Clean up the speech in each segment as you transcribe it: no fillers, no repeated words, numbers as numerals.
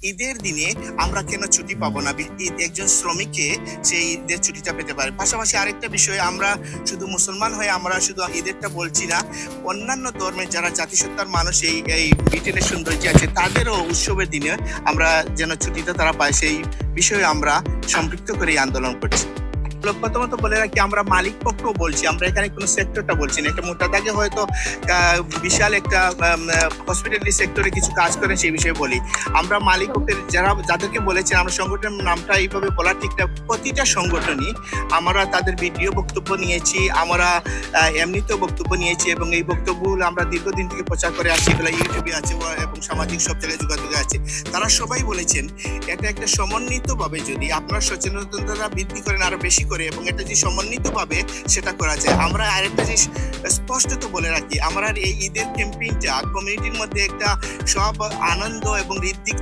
ঈদের দিনে আমরা কেন ছুটি পাবো না? একজন শ্রমিককে সেই ঈদের ছুটিটা পেতে পারে। পাশাপাশি আরেকটা বিষয়, আমরা শুধু মুসলমান হয়ে আমরা শুধু ঈদেরটা বলছি না, অন্যান্য ধর্মের যারা জাতিসত্তার মানুষ এই এই ব্রিটেনের সৌন্দর্য আছে তাদেরও উৎসবের দিনে আমরা যেন ছুটিটা তারা পায় সেই বিষয়ে আমরা সম্পৃক্ত করে এই আন্দোলন করছি। প্রথমত বলে রাখি, আমরা মালিক পক্ষ বলছি, আমরা এখানে কোনো সেক্টরটা বলছি না। একটা মোটা দাগে হয়তো বিশাল একটা হসপিটালিটি সেক্টরে কিছু কাজ করেন সেই বিষয়ে বলি। আমরা মালিক পক্ষের যাদেরকে বলেছেন, আমরা সংগঠনের নামটা এইভাবে বলা ঠিক না। প্রতিটা সংগঠনই আমরা তাদের ভিডিও বক্তব্য নিয়েছি, আমরা এমনিতেও বক্তব্য নিয়েছি এবং এই বক্তব্যগুলো আমরা দীর্ঘদিন থেকে প্রচার করে আসছি। এগুলো ইউটিউবে আছে এবং সামাজিক সব জায়গায় যোগাযোগে আছে। তারা সবাই বলেছেন এটা একটা সমন্বিতভাবে যদি আপনারা সচেতনতা বৃদ্ধি করেন আরো বেশি করে এবং এটা যে সমন্বিতভাবে সেটা করা যায়। আমরা আরেকটা জিনিস স্পষ্টত বলে রাখি, আমরা এই ঈদের ক্যাম্পেইনটা কমিউনিটির মধ্যে একটা সব আনন্দ এবং ঋদ্ধিক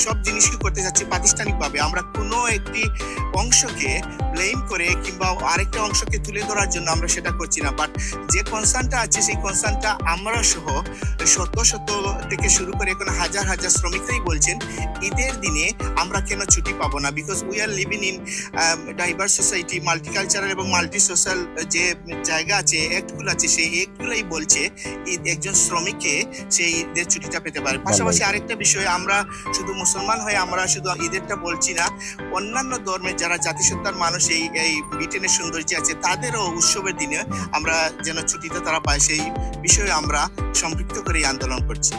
সব জিনিসকে করতে যাচ্ছি প্রাতিষ্ঠানিকভাবে। আমরা কোনো একটি অংশকে ব্লেম করে কিংবা আরেকটা অংশকে তুলে ধরার জন্য আমরা সেটা করছি না। বাট যে কনসার্নটা আছে সেই কনসার্নটা আমরা সহ শত শত থেকে শুরু করে এখন হাজার হাজার শ্রমিকরাই বলছেন ঈদের দিনে আমরা কেন ছুটি পাবো না? Because we are living in diverse society, multicultural এবং মাল্টি সোশ্যাল যে জায়গা আছে, অ্যাক্টগুলো আছে, সেই অ্যাক্টগুলোই বলছে একজন শ্রমিককে সেই ঈদের ছুটিটা পেতে পারে। পাশাপাশি আরেকটা বিষয়, আমরা শুধু মুসলমান হয়ে আমরা শুধু ঈদেরটা বলছি না, অন্যান্য ধর্মের যারা জাতিসত্তার মানুষ এই এই ব্রিটেনের সৌন্দর্য আছে তাদেরও উৎসবের দিনে আমরা যেন ছুটিটা তারা পায় সেই বিষয়ে আমরা সম্পৃক্ত করে এই আন্দোলন করছি।